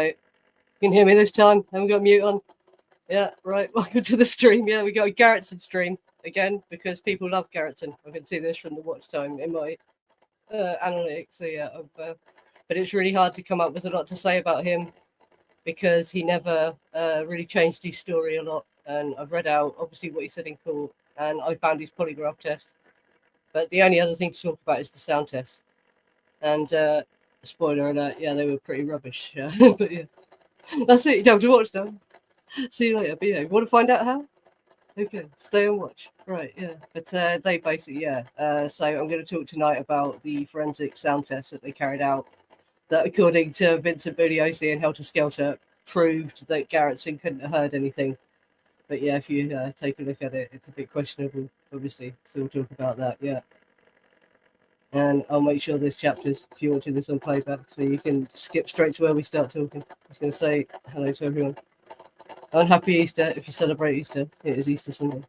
You can hear me this time. Haven't got mute on. Yeah, right. Welcome to the stream. Yeah, we got a Garretson stream again because people love Garretson. I can see this from the watch time in my analytics. So yeah, but it's really hard to come up with a lot to say about him because he never really changed his story a lot. And I've read out obviously what he said in court, and I found his polygraph test. But the only other thing to talk about is the sound test. And spoiler alert, yeah, they were pretty rubbish. Yeah, but yeah, that's it. You don't have to watch them. See you later. But yeah, you want to find out how? Okay, stay and watch. Right, yeah. But they basically, yeah. So I'm going to talk tonight about the forensic sound test that they carried out. That, according to Vincent Bugliosi and Helter Skelter, proved that Garretson couldn't have heard anything. But yeah, if you take a look at it, it's a bit questionable, obviously. So we'll talk about that, yeah. And I'll make sure there's chapters if you're watching this on playback, so you can skip straight to where we start talking. I was going to say hello to everyone. And happy Easter if you celebrate Easter. It is Easter Sunday.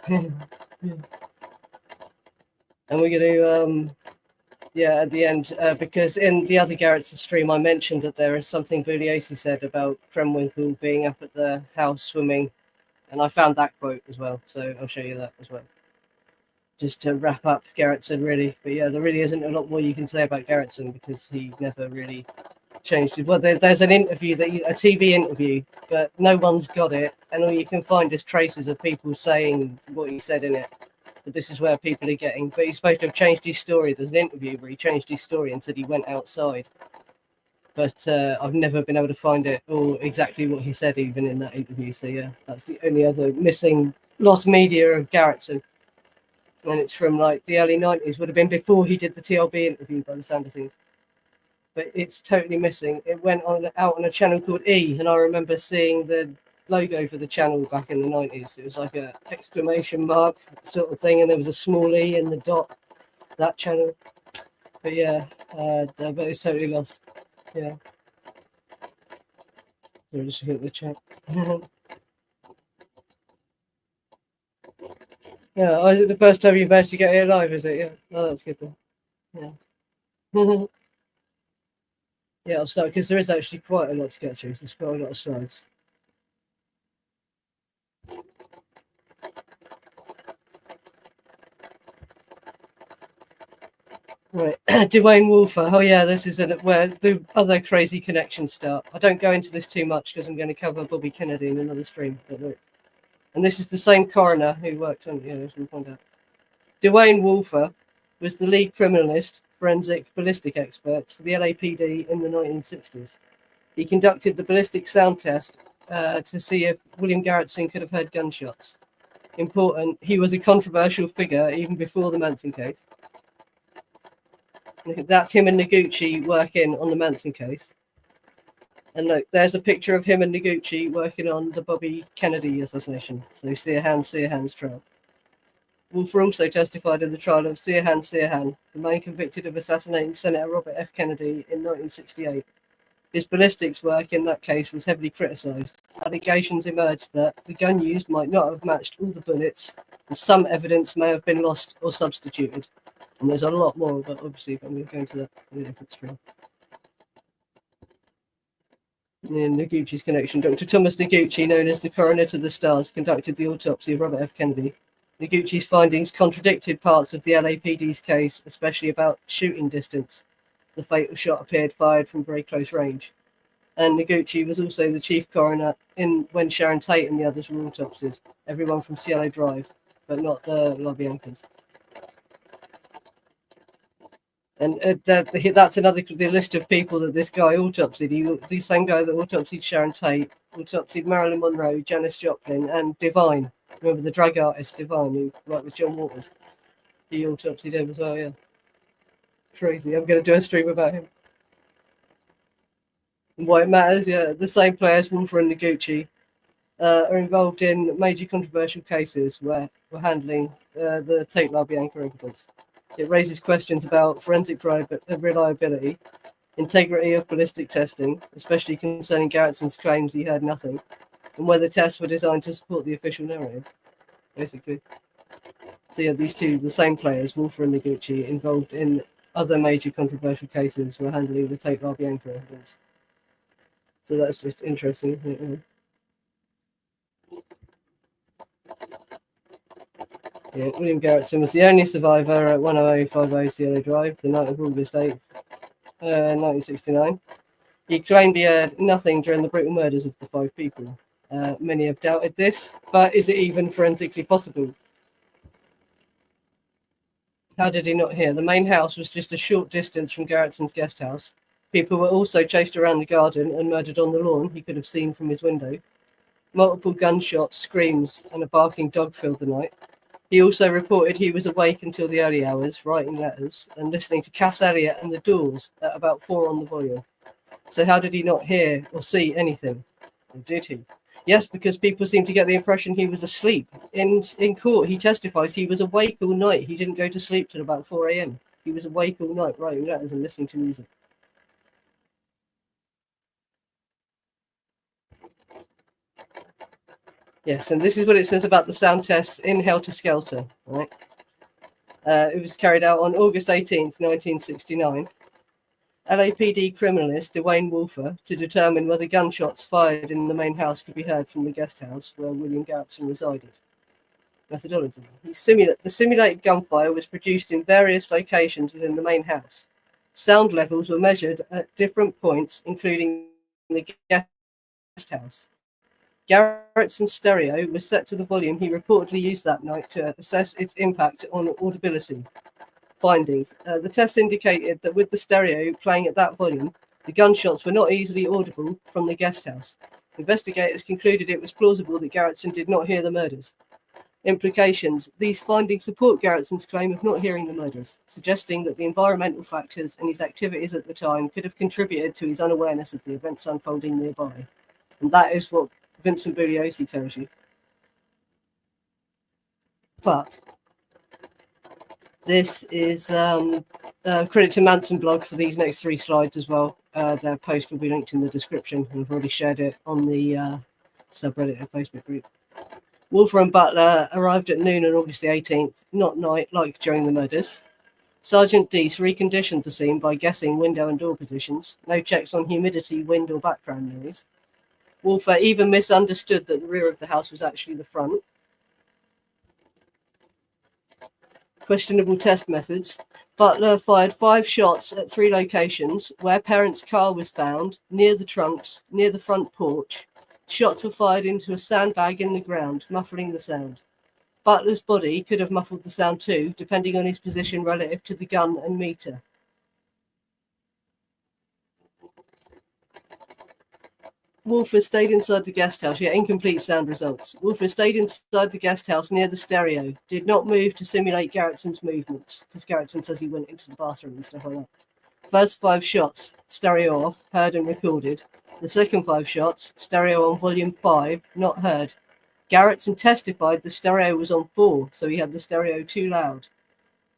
Yeah. And we're going to, yeah, at the end, because in the other Garretson stream, I mentioned that there is something Bugliosi said about Krenwinkel being up at the house swimming. And I found that quote as well, so I'll show you that as well. Just to wrap up Garretson, really. But yeah, there really isn't a lot more you can say about Garretson because he never really changed it. Well, there's an interview, a TV interview, but no one's got it. And all you can find is traces of people saying what he said in it. But this is where people are getting. But he's supposed to have changed his story. There's an interview where he changed his story and said he went outside. But I've never been able to find it or exactly what he said even in that interview. So yeah, that's the only other missing lost media of Garretson. And it's from like the early 90s, would have been before he did the TLB interview by the sound of things. But it's totally missing. It went out on a channel called E, and I remember seeing the logo for the channel back in the 90s. It was like a exclamation mark sort of thing, and there was a small E in the dot, that channel. But yeah, but it's totally lost. Yeah. So just look at the chat. Yeah, oh, is it the first time you managed to get here live, is it? Yeah. Oh, that's good then. Yeah. Yeah, I'll start because there is actually quite a lot to get through. There's quite a lot of slides. Right, Dwayne Wolfer. Oh yeah, this is where the other crazy connections start. I don't go into this too much because I'm going to cover Bobby Kennedy in another stream. But look. And this is the same coroner who worked on, as we find out. Dwayne Wolfer was the lead criminalist, forensic ballistic expert for the LAPD in the 1960s. He conducted the ballistic sound test to see if William Garretson could have heard gunshots. Important, he was a controversial figure even before the Manson case. That's him and Noguchi working on the Manson case. And look, there's a picture of him and Noguchi working on the Bobby Kennedy assassination. So Sirhan's trial. Wolfer also testified in the trial of Sirhan, the man convicted of assassinating Senator Robert F. Kennedy in 1968. His ballistics work in that case was heavily criticised. Allegations emerged that the gun used might not have matched all the bullets, and some evidence may have been lost or substituted. And there's a lot more, but obviously I'm going to go into that in a different stream. In Noguchi's connection, Dr. Thomas Noguchi, known as the coroner to the stars, conducted the autopsy of Robert F. Kennedy. Noguchi's findings contradicted parts of the LAPD's case, especially about shooting distance. The fatal shot appeared fired from very close range. And Noguchi was also the chief coroner when Sharon Tate and the others were autopsied. Everyone from Cielo Drive, but not the LaBiancas. And that's another the list of people that this guy autopsied. The same guy that autopsied Sharon Tate, autopsied Marilyn Monroe, Janis Joplin, and Divine. Remember the drag artist Divine, who worked with John Waters? He autopsied him as well, yeah. Crazy. I'm going to do a stream about him. And why it matters, yeah. The same players, Wolfer and Noguchi, are involved in major controversial cases where we're handling the Tate LaBianca evidence. It raises questions about forensic reliability, integrity of ballistic testing, especially concerning Garretson's claims he heard nothing, and whether tests were designed to support the official narrative, basically. So yeah, these two, the same players, Wolfer and Noguchi, involved in other major controversial cases were handling the Tate LaBianca evidence. So that's just interesting, isn't it? Yeah, William Garretson was the only survivor at 10050 Cielo Drive, the night of August 8th, 1969. He claimed he heard nothing during the brutal murders of the 5 people. Many have doubted this, but is it even forensically possible? How did he not hear? The main house was just a short distance from Garretson's guest house. People were also chased around the garden and murdered on the lawn, he could have seen from his window. Multiple gunshots, screams, and a barking dog filled the night. He also reported he was awake until the early hours, writing letters and listening to Cass Elliot and the Doors at about 4 on the volume. So how did he not hear or see anything? Or did he? Yes, because people seem to get the impression he was asleep. In court, he testifies he was awake all night. He didn't go to sleep till about 4 a.m. He was awake all night, writing letters and listening to music. Yes, and this is what it says about the sound tests in Helter Skelter. Right? It was carried out on August 18th, 1969. LAPD criminalist Dwayne Wolfer to determine whether gunshots fired in the main house could be heard from the guest house where William Garretson resided. Methodology. The simulated gunfire was produced in various locations within the main house. Sound levels were measured at different points, including the guest house. Garretson's stereo was set to the volume he reportedly used that night to assess its impact on audibility. Findings. The test indicated that with the stereo playing at that volume, the gunshots were not easily audible from the guest house. Investigators concluded it was plausible that Garretson did not hear the murders. Implications. These findings support Garretson's claim of not hearing the murders, suggesting that the environmental factors and his activities at the time could have contributed to his unawareness of the events unfolding nearby. And that is what Vincent Bugliosi tells you. But this is credit to Manson blog for these next 3 slides as well. Their post will be linked in the description. We've already shared it on the subreddit and Facebook group. Wolfer and Butler arrived at noon on August the 18th, not night like during the murders. Sergeant Deese reconditioned the scene by guessing window and door positions. No checks on humidity, wind, or background noise. Wolfer even misunderstood that the rear of the house was actually the front. Questionable test methods. Butler fired 5 shots at 3 locations where parents' car was found, near the trunks, near the front porch. Shots were fired into a sandbag in the ground, muffling the sound. Butler's body could have muffled the sound too, depending on his position relative to the gun and meter. Wolfer stayed inside the guest house. Yeah, incomplete sound results. Wolfer stayed inside the guest house near the stereo. Did not move to simulate Garretson's movements, because Garretson says he went into the bathroom and stuff like that. First 5 shots, stereo off, heard and recorded. The second 5 shots, stereo on volume 5, not heard. Garretson testified the stereo was on 4, so he had the stereo too loud.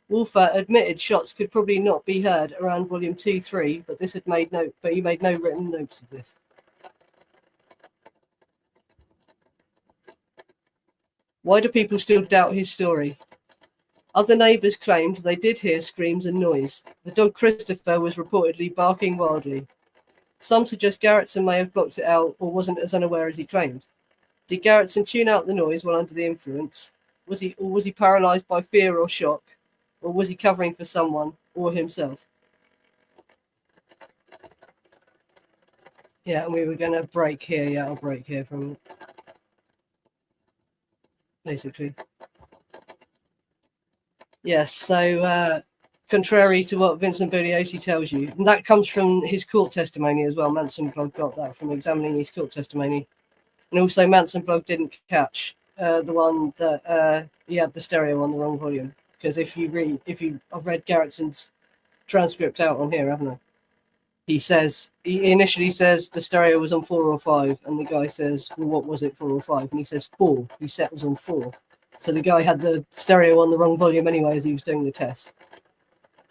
Wolfer admitted shots could probably not be heard around volume 2-3, but he made no written notes of this. Why do people still doubt his story? Other neighbours claimed they did hear screams and noise. The dog Christopher was reportedly barking wildly. Some suggest Garretson may have blocked it out or wasn't as unaware as he claimed. Did Garretson tune out the noise while under the influence? Was he paralysed by fear or shock? Or was he covering for someone or himself? Yeah, and we were going to break here. Yeah, I'll break here from basically. Yes, so contrary to what Vincent Bugliosi tells you, and that comes from his court testimony as well. Manson blog got that from examining his court testimony. And also Manson blog didn't catch the one that he had the stereo on the wrong volume. Because I've read Garretson's transcript out on here, haven't I? He initially says the stereo was on 4 or 5, and the guy says, well, what was it, 4 or 5? And he says 4. He said it was on 4. So the guy had the stereo on the wrong volume anyway as he was doing the test.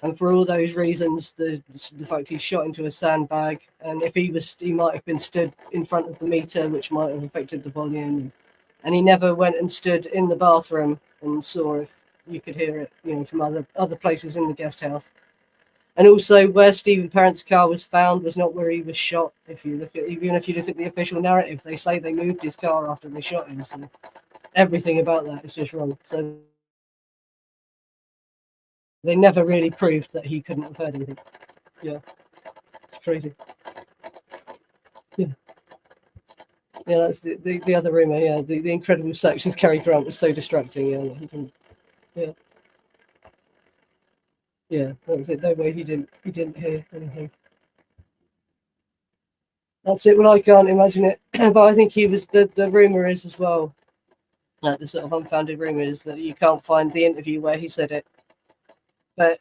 And for all those reasons, the fact he shot into a sandbag, and if he might have been stood in front of the meter, which might have affected the volume. And he never went and stood in the bathroom and saw if you could hear it, from other places in the guest house. And also, where Stephen Parent's car was found was not where he was shot. Even if you look at the official narrative, they say they moved his car after they shot him. So everything about that is just wrong. So they never really proved that he couldn't have heard anything. Yeah, it's crazy. Yeah, yeah, that's the other rumor. Yeah, the incredible sex with Cary Grant was so distracting. Yeah, he didn't. Yeah, yeah, that was it. No way he didn't hear anything. That's it. Well, I can't imagine it, but I think he was. The rumor is as well. The sort of unfounded rumor is that you can't find the interview where he said it, but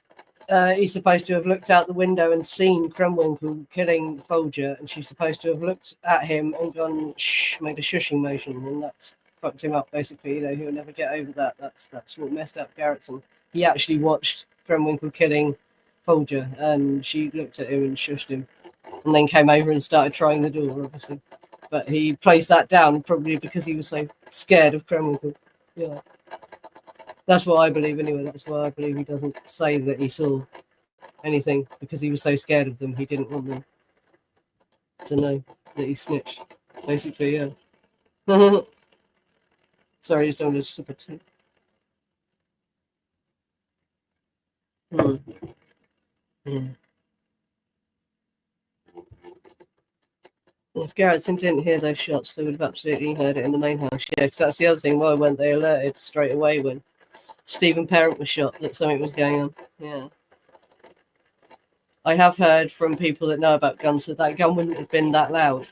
he's supposed to have looked out the window and seen Krenwinkel killing Folger, and she's supposed to have looked at him and gone shh, made a shushing motion, and that's fucked him up. Basically, he'll never get over that. That's what messed up Garretson. He actually watched Krenwinkel killing Folger, and she looked at him and shushed him, and then came over and started trying the door, obviously. But he placed that down probably because he was so scared of Krenwinkel. Yeah. That's what I believe anyway. That's why I believe he doesn't say that he saw anything, because he was so scared of them. He didn't want them to know that he snitched. Basically, yeah. Sorry, he's done a super too. If Garretson didn't hear those shots, they would have absolutely heard it in the main house. Yeah, because that's the other thing. Why weren't they alerted straight away when Stephen Parent was shot that something was going on? Yeah. I have heard from people that know about guns that gun wouldn't have been that loud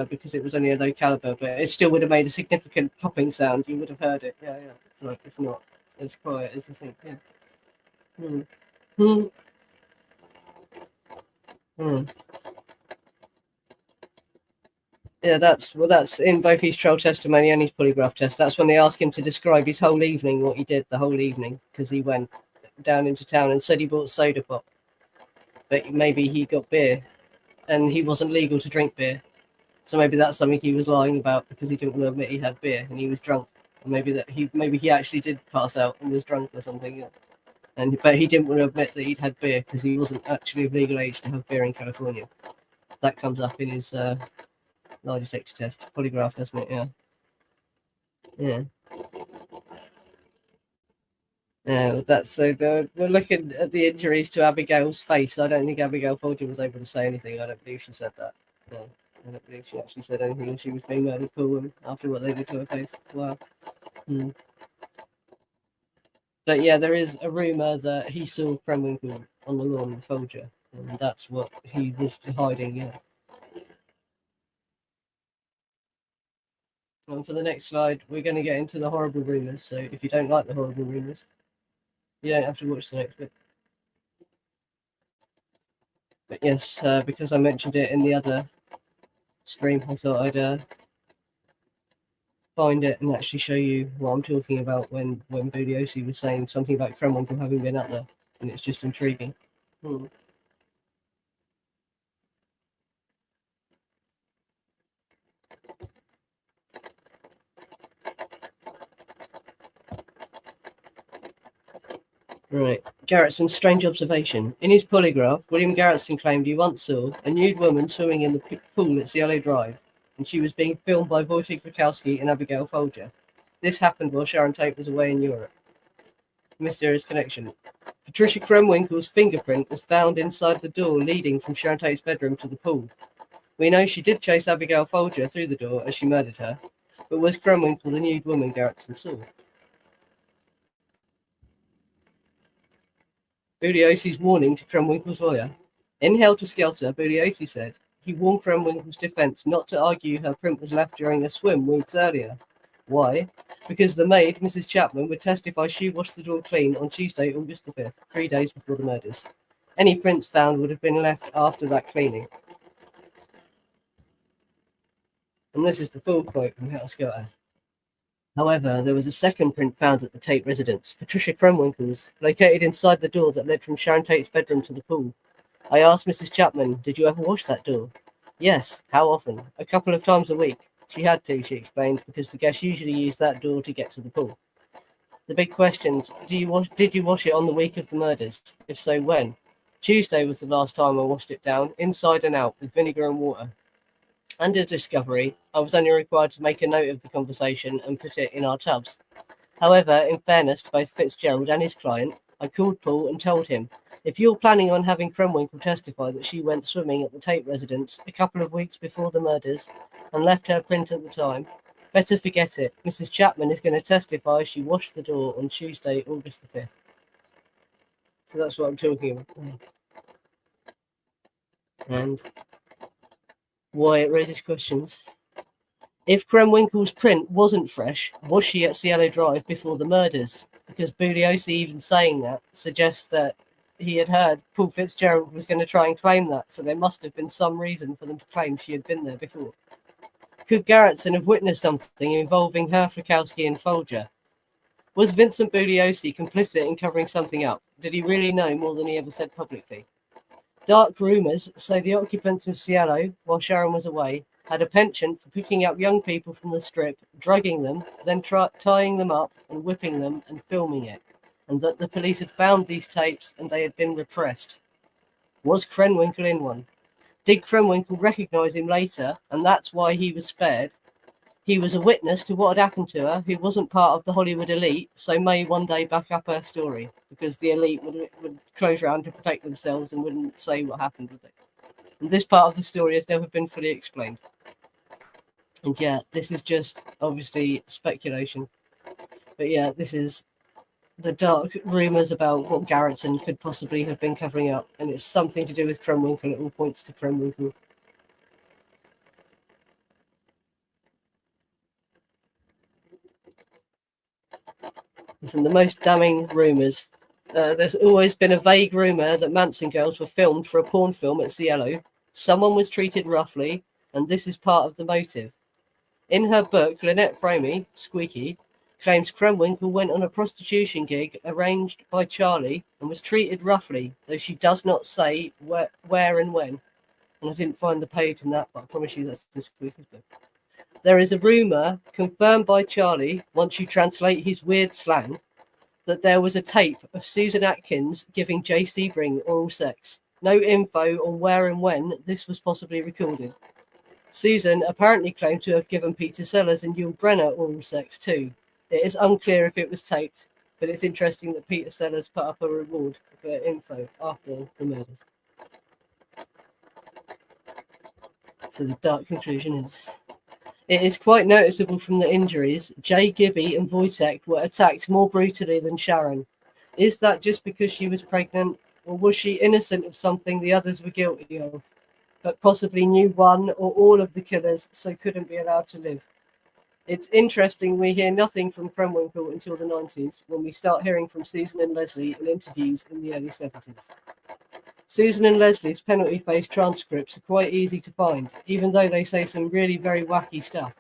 because it was only a low caliber, but it still would have made a significant popping sound. You would have heard it. Yeah, yeah. It's like it's not as quiet as you think. Yeah. Yeah, that's in both his trial testimony and his polygraph test. That's when they asked him to describe his whole evening, what he did the whole evening, because he went down into town and said he bought soda pop, but maybe he got beer, and he wasn't legal to drink beer, so maybe that's something he was lying about because he didn't want to admit he had beer and he was drunk. And maybe he actually did pass out and was drunk or something. Yeah. But he didn't want to admit that he'd had beer because he wasn't actually of legal age to have beer in California. That comes up in his lie detector test, polygraph, doesn't it? Yeah. Yeah. Yeah, that's so. We're looking at the injuries to Abigail's face. I don't think Abigail Folger was able to say anything. I don't believe she said that. No, I don't believe she actually said anything when she was being murdered, poor woman, after what they did to her face. Wow. But yeah, there is a rumor that he saw Krenwinkel on the lawn with Folger, and that's what he was hiding. Yeah. And for the next slide, we're going to get into the horrible rumors. So if you don't like the horrible rumors, you don't have to watch the next bit. But yes, because I mentioned it in the other stream, I thought I'd find it and actually show you what I'm talking about when Bugliosi was saying something about Krenwinkel having been up there, and it's just intriguing. Right. Garretson's strange observation. In his polygraph, William Garretson claimed he once saw a nude woman swimming in the pool at Cielo Drive, and she was being filmed by Wojciech Wachowski and Abigail Folger. This happened while Sharon Tate was away in Europe. Mysterious connection. Patricia Krenwinkel's fingerprint was found inside the door leading from Sharon Tate's bedroom to the pool. We know she did chase Abigail Folger through the door as she murdered her, but was Krenwinkel the nude woman Garretson saw? Bugliosi's warning to Krenwinkel's lawyer. In Helter Skelter, Bugliosi said he warned Krenwinkel's defense not to argue her print was left during a swim weeks earlier. Why? Because the maid, Mrs. Chapman, would testify she washed the door clean on Tuesday, August the 5th, 3 days before the murders. Any prints found would have been left after that cleaning. And this is the full quote from Helter Skelter. However, there was a second print found at the Tate residence, Patricia Krenwinkel's, located inside the door that led from Sharon Tate's bedroom to the pool. I asked Mrs. Chapman, did you ever wash that door? Yes. How often? A couple of times a week. She had to, she explained, because the guests usually use that door to get to the pool. The big questions, did you wash it on the week of the murders? If so, when? Tuesday was the last time I washed it down, inside and out, with vinegar and water. Under discovery, I was only required to make a note of the conversation and put it in our tubs. However, in fairness to both Fitzgerald and his client, I called Paul and told him, if you're planning on having Krenwinkel testify that she went swimming at the Tate residence a couple of weeks before the murders and left her print at the time, better forget it. Mrs. Chapman is going to testify she washed the door on Tuesday, August the 5th. So that's what I'm talking about. And why it raises questions. If Krenwinkel's print wasn't fresh, was she at Cielo Drive before the murders? Because Bugliosi even saying that suggests that he had heard Paul Fitzgerald was going to try and claim that, so there must have been some reason for them to claim she had been there before. Could Garretson have witnessed something involving her, Frykowski and Folger? Was Vincent Bugliosi complicit in covering something up? Did he really know more than he ever said publicly? Dark rumours say the occupants of Cielo, while Sharon was away, had a penchant for picking up young people from the strip, drugging them, then tying them up and whipping them and filming it, and that the police had found these tapes and they had been repressed. Was Krenwinkel in one? Did Krenwinkel recognise him later, and that's why he was spared? He was a witness to what had happened to her, who wasn't part of the Hollywood elite, so may one day back up her story, because the elite would close around to protect themselves and wouldn't say what happened with it. And this part of the story has never been fully explained. And yeah, this is just obviously speculation. But yeah, this is the dark rumours about what Garretson could possibly have been covering up, and it's something to do with Krenwinkel. It all points to Krenwinkel. Listen, the most damning rumours. There's always been a vague rumour that Manson girls were filmed for a porn film at Cielo. Someone was treated roughly, and this is part of the motive. In her book, Lynette Fromme, Squeaky, claims Krenwinkel went on a prostitution gig arranged by Charlie and was treated roughly, though she does not say where and when. And I didn't find the page in that, but I promise you that's in Squeaky's book. There is a rumour, confirmed by Charlie, once you translate his weird slang, that there was a tape of Susan Atkins giving Jay Sebring oral sex. No info on where and when this was possibly recorded. Susan apparently claimed to have given Peter Sellers and Yul Brynner oral sex too. It is unclear if it was taped, but it's interesting that Peter Sellers put up a reward for info after the murders. So the dark conclusion is, it is quite noticeable from the injuries, Jay, Gibby and Wojtek were attacked more brutally than Sharon. Is that just because she was pregnant, or was she innocent of something the others were guilty of, but possibly knew one or all of the killers, so couldn't be allowed to live? It's interesting we hear nothing from Krenwinkel until the 90s, when we start hearing from Susan and Leslie in interviews in the early 70s. Susan and Leslie's penalty phase transcripts are quite easy to find, even though they say some really very wacky stuff.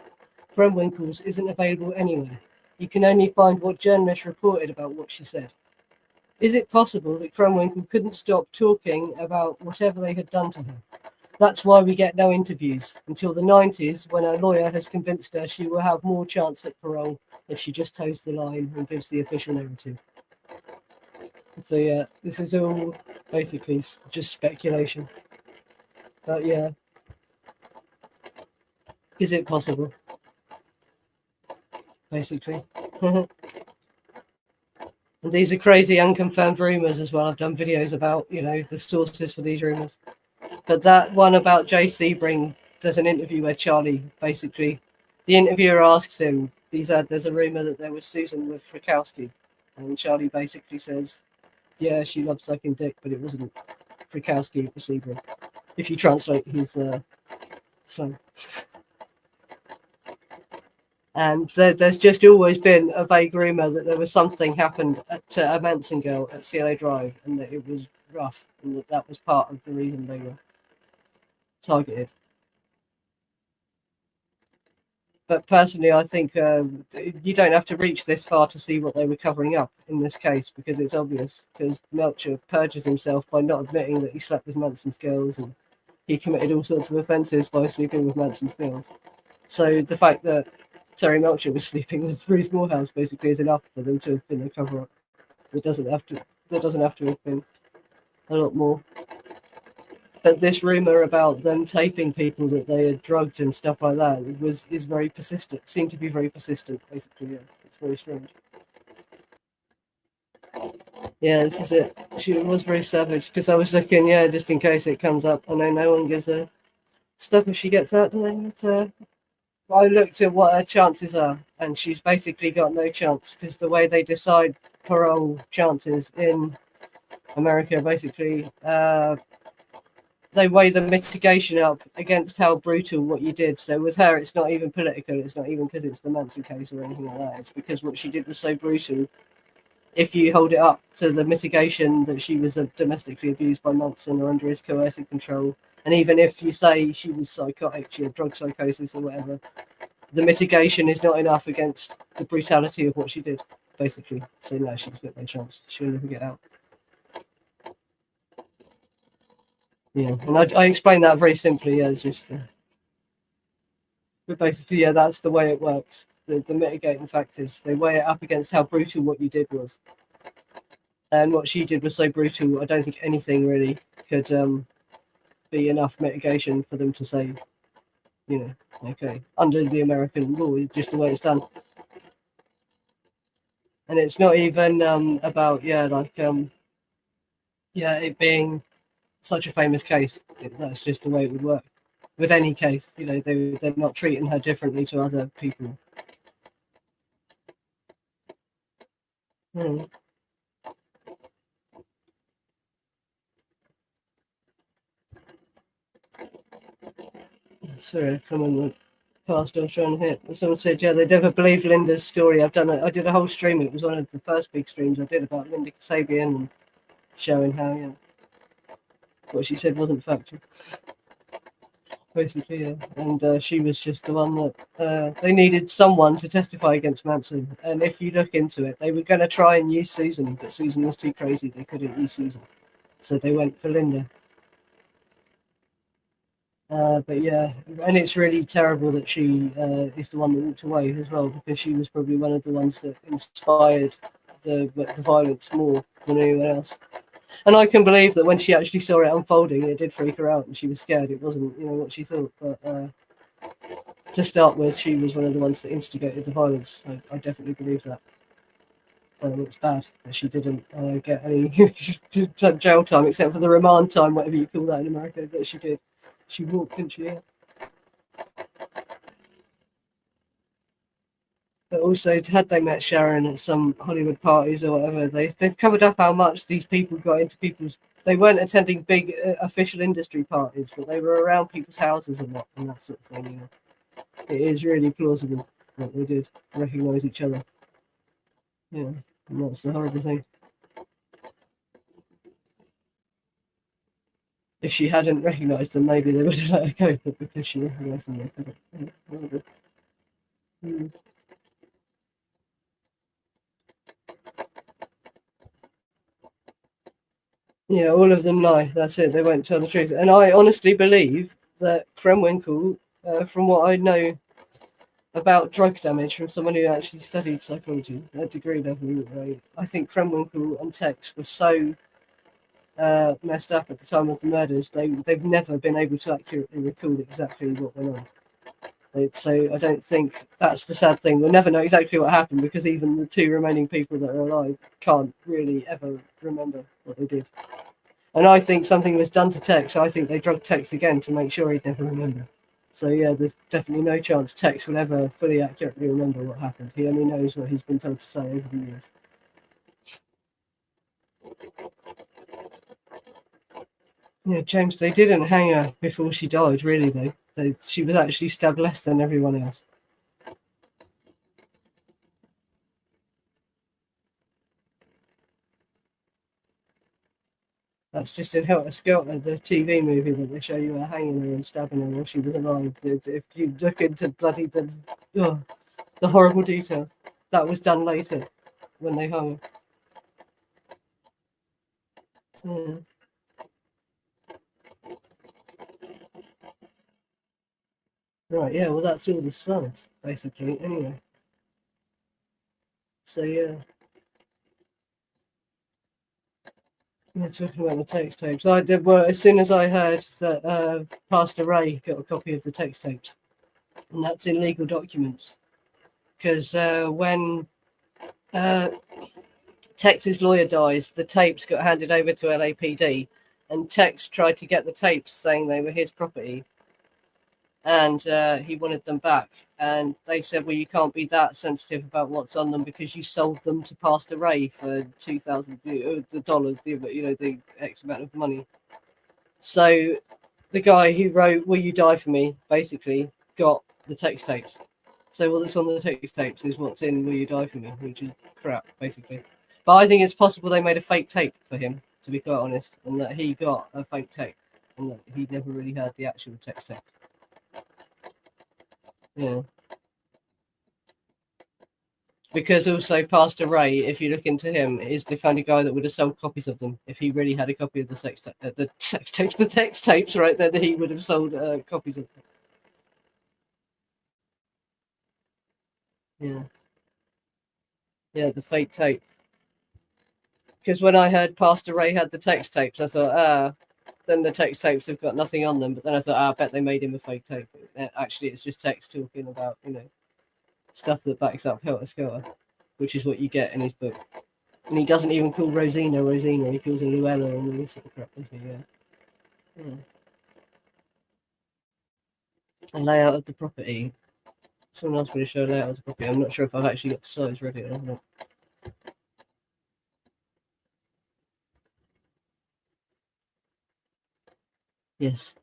Krenwinkel's isn't available anywhere. You can only find what journalists reported about what she said. Is it possible that Krenwinkel couldn't stop talking about whatever they had done to her? That's why we get no interviews until the 90s, when her lawyer has convinced her she will have more chance at parole if she just toes the line and gives the official narrative. So yeah, this is all basically just speculation. But yeah, is it possible? Basically. And these are crazy unconfirmed rumours as well. I've done videos about, the sources for these rumours. But that one about Jay Sebring, there's an interview where Charlie, basically, the interviewer asks him, there's a rumour that there was Susan with Frykowski. And Charlie basically says, yeah, she loved sucking dick, but it wasn't Frykowski, it was Sebring. If you translate his slang. And there's just always been a vague rumour that there was something happened to a Manson girl at Cielo Drive, and that it was rough, and that was part of the reason they were targeted. But personally, I think you don't have to reach this far to see what they were covering up in this case, because it's obvious, because Melcher perjures himself by not admitting that he slept with Manson's girls, and he committed all sorts of offences by sleeping with Manson's girls. So the fact that Terry Melcher was sleeping with Ruth Morehouse basically is enough for them to have been a cover-up. That doesn't have to have been a lot more. But this rumor about them taping people that they had drugged and stuff like that is very persistent. Seemed to be very persistent, basically. Yeah, it's very strange. Yeah, this is it. She was very savage because I was looking, yeah, just in case it comes up. I know no one gives a stuff if she gets out. But I looked at what her chances are, and she's basically got no chance because the way they decide parole chances in America, basically, they weigh the mitigation up against how brutal what you did. So with her, it's not even political. It's not even because it's the Manson case or anything like that. It's because what she did was so brutal. If you hold it up to the mitigation that she was domestically abused by Manson or under his coercive control, and even if you say she was psychotic, she had drug psychosis or whatever, the mitigation is not enough against the brutality of what she did, basically. So no, she's got no chance. She'll never get out. Yeah, and I explained that very simply. Yeah, it's just, but basically, yeah, that's the way it works. The mitigating factors, they weigh it up against how brutal what you did was, and what she did was so brutal. I don't think anything really could be enough mitigation for them to say, you know, okay, under the American law, just the way it's done. And it's not even about it being such a famous case. That's just the way it would work with any case. You know, they're not treating her differently to other people. Sorry, come on. Past I was trying to hit. Someone said, yeah, they never believed Linda's story. I did a whole stream. It was one of the first big streams I did about Linda Kasabian and showing how, what she said wasn't factual. Basically, yeah. And she was just the one that they needed someone to testify against Manson. And if you look into it, they were going to try and use Susan, but Susan was too crazy. They couldn't use Susan. So they went for Linda. But yeah, and it's really terrible that she is the one that walked away as well, because she was probably one of the ones that inspired the violence more than anyone else. And I can believe that when she actually saw it unfolding, it did freak her out, and she was scared. It wasn't, what she thought. But to start with, she was one of the ones that instigated the violence. I definitely believe that. It's bad that she didn't get any jail time, except for the remand time, whatever you call that in America, that she did. She walked, didn't she? Yeah. But also, had they met Sharon at some Hollywood parties or whatever, they've covered up how much these people got into people's. They weren't attending big official industry parties, but they were around people's houses a lot and that sort of thing. It is really plausible that they did recognise each other. Yeah, and that's the horrible thing. If she hadn't recognised them, maybe they would have let her go, but because she recognised them, they couldn't. Yeah, all of them lie. That's it. They won't tell the truth. And I honestly believe that Krenwinkel, from what I know about drug damage from someone who actually studied psychology at degree level, right, I think Krenwinkel and Tex were so messed up at the time of the murders. They've never been able to accurately recall exactly what went on. So I don't think that's the sad thing. We'll never know exactly what happened because even the two remaining people that are alive can't really ever remember what they did. And I think something was done to Tex. I think they drugged Tex again to make sure he'd never remember. So yeah, there's definitely no chance Tex will ever fully accurately remember what happened. He only knows what he's been told to say over the years. Yeah, James, they didn't hang her before she died, really, though. She was actually stabbed less than everyone else. That's just in Helter Skelter, the TV movie that they show you her hanging her and stabbing her while she was alive. If you look into bloody the horrible detail, that was done later when they hung her. Yeah. Right, yeah, well, that's all the slides, basically, anyway. So, yeah. Yeah, talking about the text tapes. I did well as soon as I heard that Pastor Ray got a copy of the text tapes, and that's in legal documents. Because when Tex's lawyer dies, the tapes got handed over to LAPD, and Tex tried to get the tapes saying they were his property, and he wanted them back. And they said, well, you can't be that sensitive about what's on them because you sold them to Pastor Ray for $2,000, the X amount of money. So the guy who wrote Will You Die For Me basically got the text tapes. So what's on the text tapes is what's in Will You Die For Me, which is crap, basically. But I think it's possible they made a fake tape for him, to be quite honest, and that he got a fake tape, and that he never really heard the actual text tape. Yeah. Because also Pastor Ray, if you look into him, is the kind of guy that would have sold copies of them. If he really had a copy of the the text tapes, right there, that he would have sold copies of them. Yeah. Yeah, the fake tape. Because when I heard Pastor Ray had the text tapes, I thought, then the text tapes have got nothing on them. But then I thought, I bet they made him a fake tape. Actually, it's just text talking about, stuff that backs up Helter Skelter, which is what you get in his book. And he doesn't even call Rosina, he calls her Luella and all this sort of crap, doesn't he? Yeah. A layout of the property. Someone else going to show a layout of the property. I'm not sure if I've actually got the slides ready or not. Yes.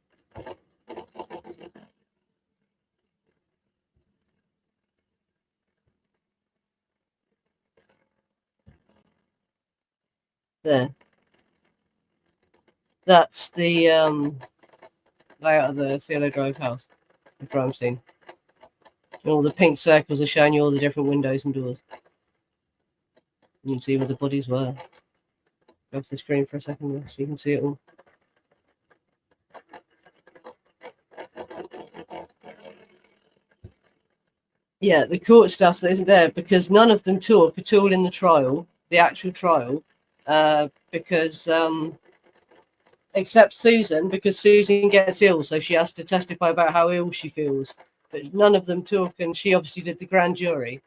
There. That's the layout of the Cielo Drive house, the crime scene. And all the pink circles are showing you all the different windows and doors. You can see where the bodies were. Go off the screen for a second so you can see it all. Yeah, the court stuff that isn't there because none of them talk at all in the trial, the actual trial, because except Susan, because Susan gets ill, so she has to testify about how ill she feels. But none of them talk, and she obviously did the grand jury.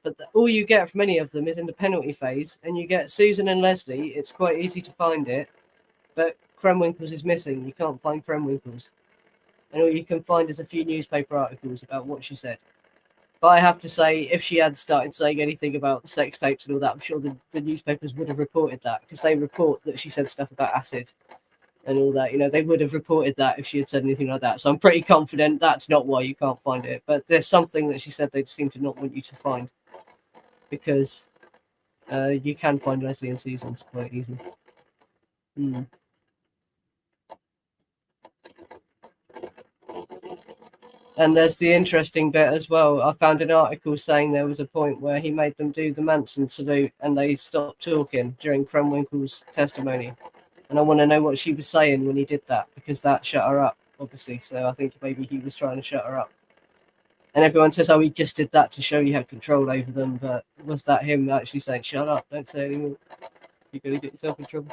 But all you get from any of them is in the penalty phase, and you get Susan and Leslie. It's quite easy to find it, but Krenwinkel's is missing. You can't find Krenwinkel's, and all you can find is a few newspaper articles about what she said. But I have to say, if she had started saying anything about sex tapes and all that, I'm sure the newspapers would have reported that because they report that she said stuff about acid and all that. They would have reported that if she had said anything like that. So I'm pretty confident that's not why you can't find it. But there's something that she said they seem to not want you to find because you can find Leslie and Susan's quite easily. And there's the interesting bit as well. I found an article saying there was a point where he made them do the Manson salute and they stopped talking during Krenwinkel's testimony. And I want to know what she was saying when he did that because that shut her up, obviously. So I think maybe he was trying to shut her up. And everyone says, oh, he just did that to show he had control over them. But was that him actually saying, shut up, don't say anymore? You're going to get yourself in trouble.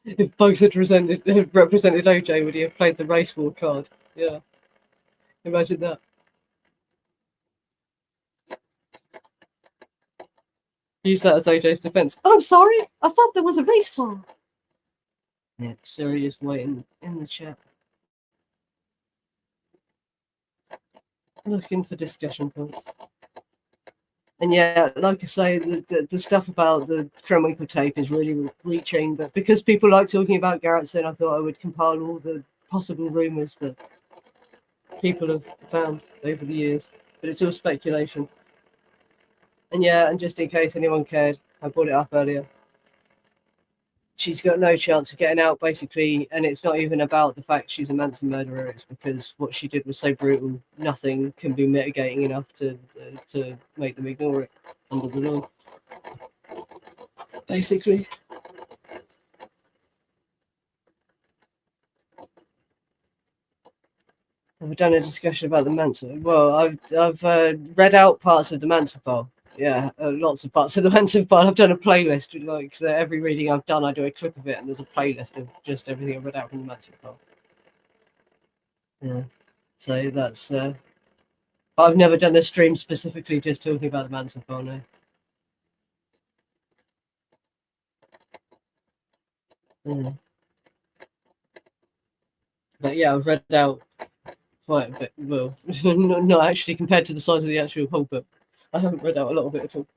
If Bugs had represented OJ, would he have played the race war card? Yeah. Imagine that. Use that as OJ's defense. I'm sorry, I thought there was a race war. Yeah, Siri is waiting in the chat. Looking for discussion points. And yeah, like I say, the stuff about the Krenwinkel tape is really reaching, but because people like talking about Garretson, I thought I would compile all the possible rumours that people have found over the years. But it's all speculation. And yeah, and just in case anyone cared, I brought it up earlier. She's got no chance of getting out, basically, and it's not even about the fact she's a Manson murderer. It's because what she did was so brutal, nothing can be mitigating enough to make them ignore it under the law, basically. I've done a discussion about the Manson. Well, I've read out parts of the Manson file. Yeah, lots of parts of the Manson file. I've done a playlist. Like, so every reading I've done, I do a clip of it, and there's a playlist of just everything I've read out from the Manson file. Yeah, so that's. I've never done a stream specifically just talking about the Manson file. No. Yeah. But yeah, I've read out quite a bit. Well, not actually compared to the size of the actual whole book. I haven't read out a lot of it at all.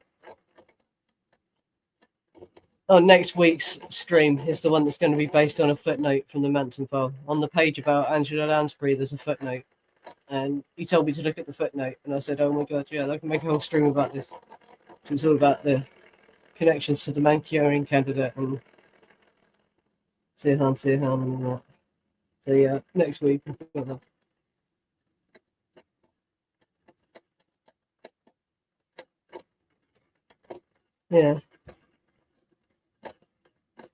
Oh, next week's stream is the one that's going to be based on a footnote from the Manson file. On the page about Angela Lansbury, there's a footnote. And he told me to look at the footnote. And I said, oh my God, yeah, I can make a whole stream about this. So it's all about the connections to the Manchurian candidate and Sirhan and all that. So yeah, next week. Yeah.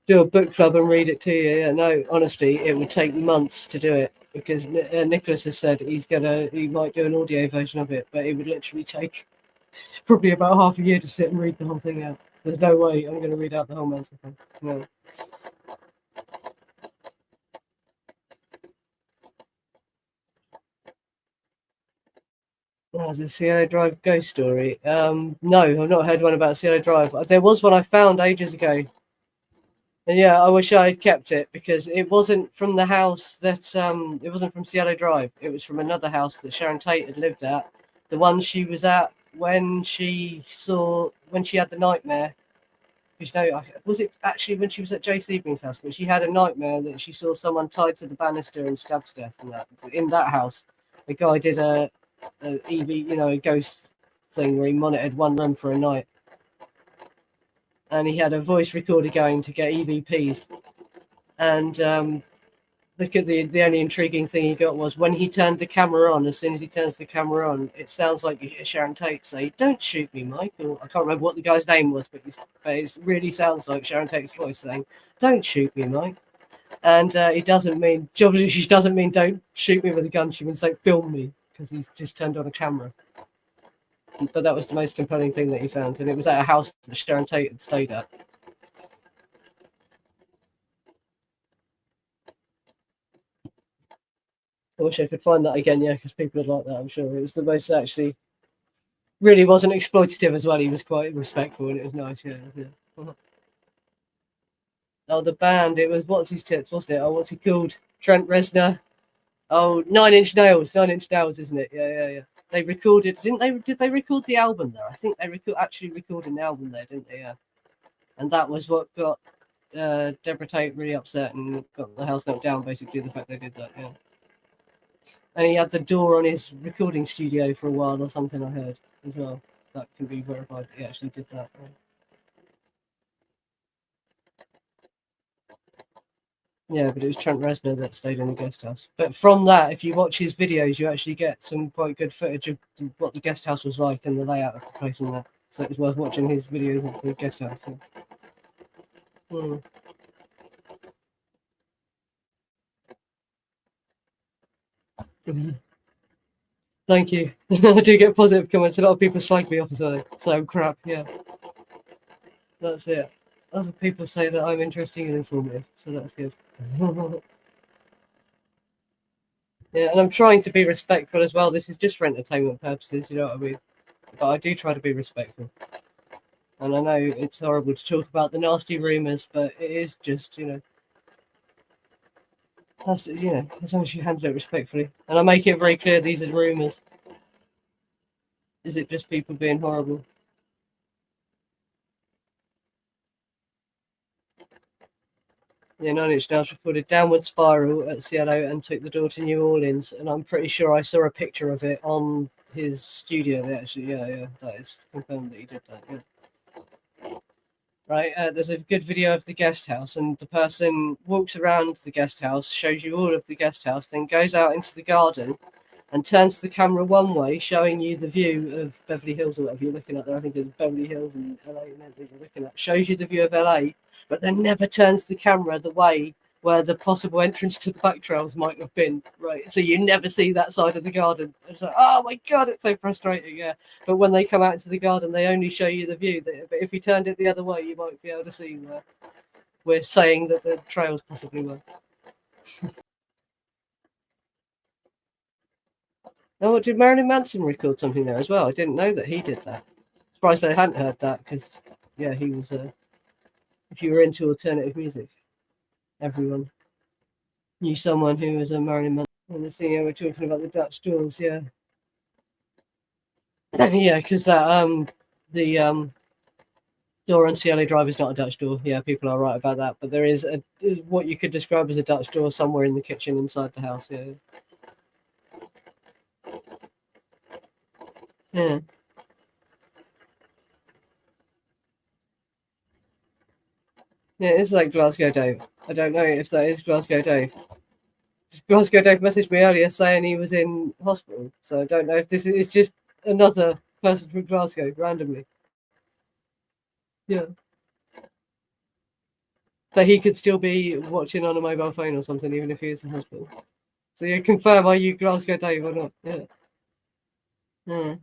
Do a book club and read it to you. Yeah, no, honestly, it would take months to do it because Nicholas has said he might do an audio version of it, but it would literally take probably about half a year to sit and read the whole thing out. There's no way I'm going to read out the whole Manson thing. No. There's a Cielo Drive ghost story. No, I've not heard one about Cielo Drive. There was one I found ages ago. And yeah, I wish I had kept it because it wasn't from the house that it wasn't from Cielo Drive. It was from another house that Sharon Tate had lived at. The one she was at when she had the nightmare. Because was it actually when she was at Jay Sebring's house? But she had a nightmare that she saw someone tied to the banister and stabbed to death. And that in that house, the guy did a EV, a ghost thing where he monitored one room for a night. And he had a voice recorder going to get EVPs. And the only intriguing thing he got was when he turned the camera on, as soon as he turns the camera on, it sounds like you hear Sharon Tate say, "Don't shoot me, Mike." Or, I can't remember what the guy's name was, but it really sounds like Sharon Tate's voice saying, "Don't shoot me, Mike." And he doesn't mean, obviously she doesn't mean don't shoot me with a gun, she means don't film me, because he's just turned on a camera. But that was the most compelling thing that he found, and it was at a house that Sharon Tate had stayed at. I wish I could find that again, yeah, because people would like that, I'm sure. It was the most actually, really wasn't exploitative as well. He was quite respectful, and it was nice, yeah. Oh, the band, it was, what's his tips, wasn't it? Oh, what's he called? Trent Reznor. Oh, 9 Inch Nails, isn't it? Yeah. They recorded, didn't they? Did they record the album there? I think they actually recorded the album there, didn't they? Yeah. And that was what got Deborah Tate really upset and got the house knocked down, basically, the fact they did that, yeah. And he had the door on his recording studio for a while or something, I heard, as well. That can be verified that he actually did that. Yeah, but it was Trent Reznor that stayed in the guest house. But from that, if you watch his videos, you actually get some quite good footage of what the guest house was like and the layout of the place and that. So it was worth watching his videos of the guest house. Yeah. Thank you. I do get positive comments. A lot of people slag me off as well. So crap, yeah. That's it. Other people say that I'm interesting and informative, so that's good. Yeah, and I'm trying to be respectful as well. This is just for entertainment purposes, you know what I mean? But I do try to be respectful. And I know it's horrible to talk about the nasty rumours, but it is just, as long as you handle it respectfully. And I make it very clear these are rumours. Is it just people being horrible? Yeah, 9 Inch Nails recorded Downward Spiral at Cielo and took the door to New Orleans. And I'm pretty sure I saw a picture of it on his studio. Yeah, that is confirmed that he did that, yeah. Right, there's a good video of the guest house, and the person walks around the guest house, shows you all of the guest house, then goes out into the garden and turns the camera one way, showing you the view of Beverly Hills or whatever you're looking at there. I think it's Beverly Hills and LA that you're looking at. Shows you the view of LA, but then never turns the camera the way where the possible entrance to the back trails might have been, right? So you never see that side of the garden. It's like, oh my God, it's so frustrating, yeah. But when they come out into the garden, they only show you the view. But if you turned it the other way, you might be able to see where we're saying that the trails possibly were. Oh, did Marilyn Manson record something there as well? I didn't know that he did that. Surprised I hadn't heard that, because, yeah, he was, if you were into alternative music, everyone knew someone who was a Marilyn Manson. And the thing, we're talking about the Dutch doors, yeah. Yeah, because that, the door on Cielo Drive is not a Dutch door. Yeah, people are right about that. But there is what you could describe as a Dutch door somewhere in the kitchen inside the house, yeah. Yeah. Yeah, it's like Glasgow Dave. I don't know if that is Glasgow Dave. Glasgow Dave messaged me earlier saying he was in hospital. So I don't know if this is just another person from Glasgow randomly. Yeah. But he could still be watching on a mobile phone or something, even if he is in hospital. So you confirm, are you Glasgow Dave or not? Yeah. Yeah.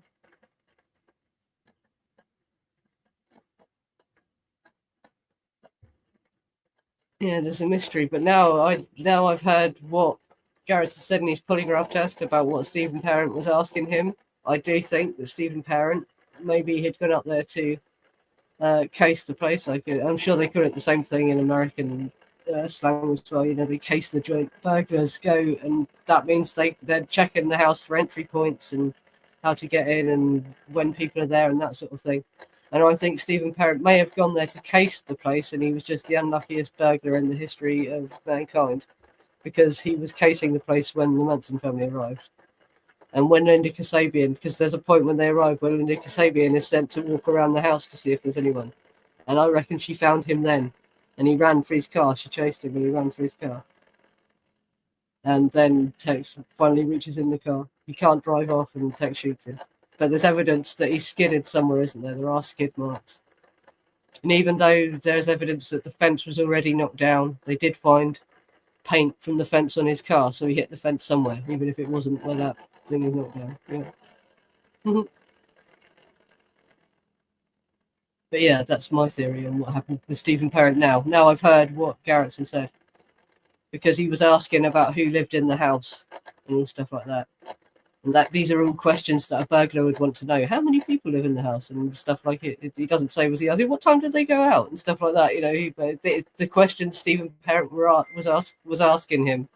Yeah, there's a mystery. But now I've heard what Garretson said in his polygraph test about what Stephen Parent was asking him. I do think that Stephen Parent, maybe he'd gone up there to case the place. I'm sure they call it the same thing in American slang as well. You know, they case the joint. Burglars go, and that means they're checking the house for entry points and how to get in and when people are there and that sort of thing. And I think Stephen Parent may have gone there to case the place, and he was just the unluckiest burglar in the history of mankind, because he was casing the place when the Manson family arrived. And when Linda Kasabian, because there's a point when they arrive where Linda Kasabian is sent to walk around the house to see if there's anyone. And I reckon she found him then. And he ran for his car. She chased him and he ran for his car. And then Tex finally reaches in the car. He can't drive off and Tex shoots him. But there's evidence that he's skidded somewhere, isn't there? There are skid marks. And even though there's evidence that the fence was already knocked down, they did find paint from the fence on his car. So he hit the fence somewhere, even if it wasn't where that thing is knocked down. Yeah. But yeah, that's my theory on what happened with Stephen Parent now. Now I've heard what Garretson said, because he was asking about who lived in the house and all stuff like that. And that these are all questions that a burglar would want to know. How many people live in the house and stuff like it. He doesn't say, was he asking, what time did they go out and stuff like that? You know, the question Stephen Parent was asking him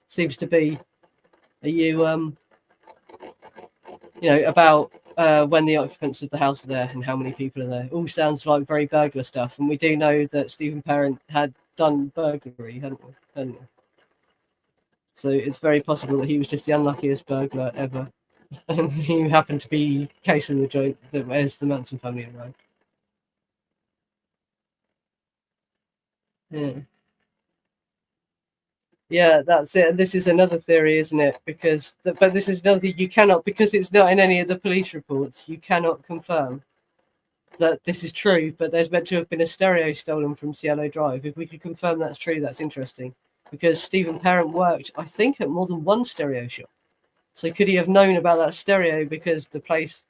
seems to be, are you, about when the occupants of the house are there and how many people are there. All sounds like very burglar stuff. And we do know that Stephen Parent had done burglary, hadn't he? So it's very possible that he was just the unluckiest burglar ever. And he happened to be casing the joint that as the Manson family arrived. Yeah. Yeah, that's it. And this is another theory, isn't it? But this is another thing you cannot, because it's not in any of the police reports, you cannot confirm that this is true. But there's meant to have been a stereo stolen from Cielo Drive. If we could confirm that's true, that's interesting. Because Stephen Parent worked, I think, at more than one stereo shop. So could he have known about that stereo because the place...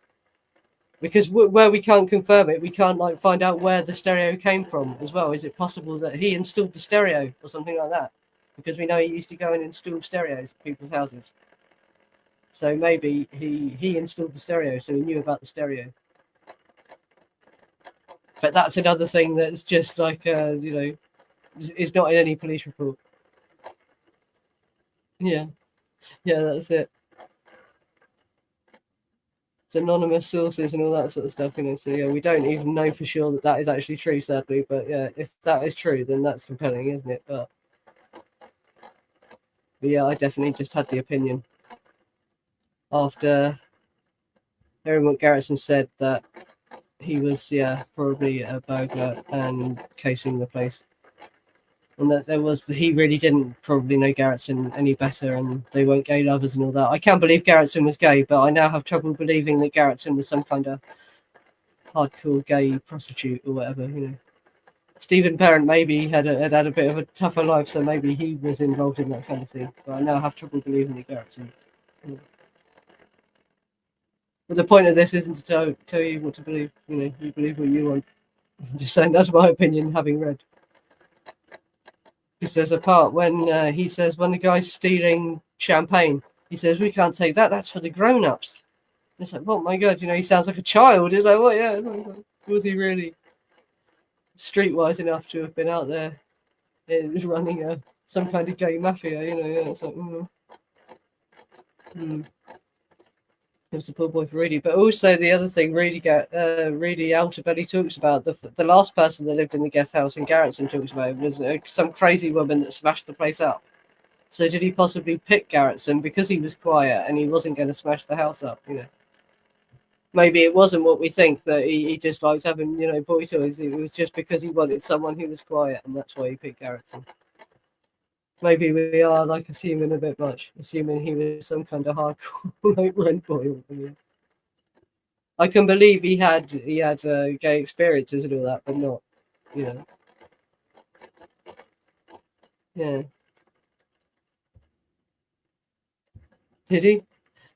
Because where we can't confirm it, we can't find out where the stereo came from as well. Is it possible that he installed the stereo or something like that? Because we know he used to go and install stereos at people's houses. So maybe he installed the stereo, so he knew about the stereo. But that's another thing that's just is not in any police report. Yeah, that's it. It's anonymous sources and all that sort of stuff, So yeah, we don't even know for sure that is actually true, sadly. But yeah, if that is true, then that's compelling, isn't it? But yeah, I definitely just had the opinion after hearing what Garretson said that he was, probably a burglar and casing the place. And that he really didn't probably know Garretson any better, and they weren't gay lovers and all that. I can't believe Garretson was gay, but I now have trouble believing that Garretson was some kind of hardcore gay prostitute or whatever, Stephen Parent maybe had a bit of a tougher life, so maybe he was involved in that kind of thing. But I now have trouble believing the Garretson. But the point of this isn't to tell you what to believe. You believe what you want. I'm just saying that's my opinion, having read. Because there's a part when he says, when the guy's stealing champagne, he says, we can't take that, that's for the grown-ups. It's like, oh my God, he sounds like a child. It's like, what, yeah. Was he really streetwise enough to have been out there running some kind of gay mafia, Yeah, it's like, It was a poor boy for Rudy. But also the other thing Rudy Altabelli talks about, the last person that lived in the guest house and Garretson talks about was some crazy woman that smashed the place up. So did he possibly pick Garretson because he was quiet and he wasn't going to smash the house up, Maybe it wasn't what we think, that he just likes having, boy toys. It was just because he wanted someone who was quiet, and that's why he picked Garretson. Maybe we are assuming a bit much, assuming he was some kind of hardcore rent boy. I can believe he had gay experiences and all that, but not, Yeah. Did he?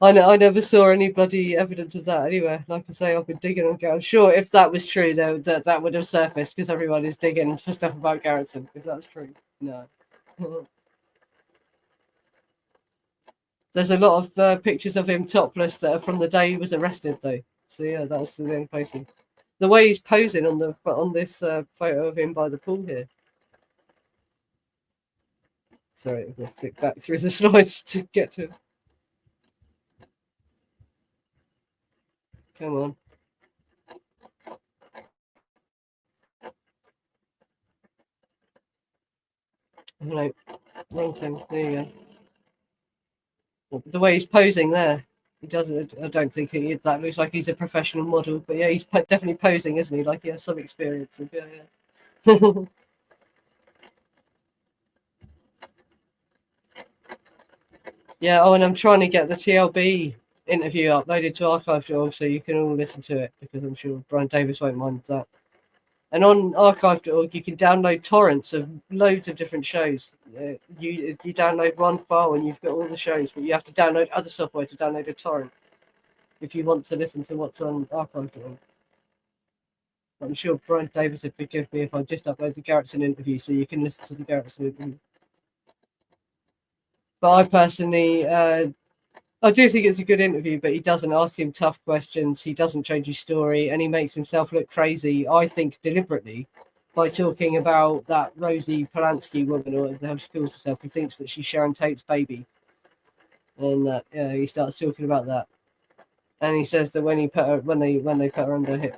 I never saw any bloody evidence of that anywhere. Like I say, I've been digging on Garretson. I'm sure if that was true, though, that would have surfaced because everyone is digging for stuff about Garretson. If that's true, no. There's a lot of pictures of him topless that are from the day he was arrested, though. So yeah, that's the only place. The way he's posing on this photo of him by the pool here. Sorry, we'll flick back through the slides to get to. Come on. No, wrong thing. There you go. The way he's posing there, he doesn't. I don't think that looks like he's a professional model, but yeah, he's definitely posing, isn't he? Like he has some experience. Yeah. Yeah. Oh, and I'm trying to get the TLB interview uploaded to archive.org so you can all listen to it, because I'm sure Brian Davis won't mind that. And on archive.org, you can download torrents of loads of different shows. You download one file and you've got all the shows, but you have to download other software to download a torrent if you want to listen to what's on archive.org. I'm sure Brian Davis would forgive me if I just upload the Garretson interview so you can listen to the Garretson interview. But I personally, I do think it's a good interview, but he doesn't ask him tough questions. He doesn't change his story, and he makes himself look crazy, I think, deliberately, by talking about that Rosie Polanski woman, or whatever the hell she calls herself, who thinks that she's Sharon Tate's baby. And that he starts talking about that. And he says that when they put her under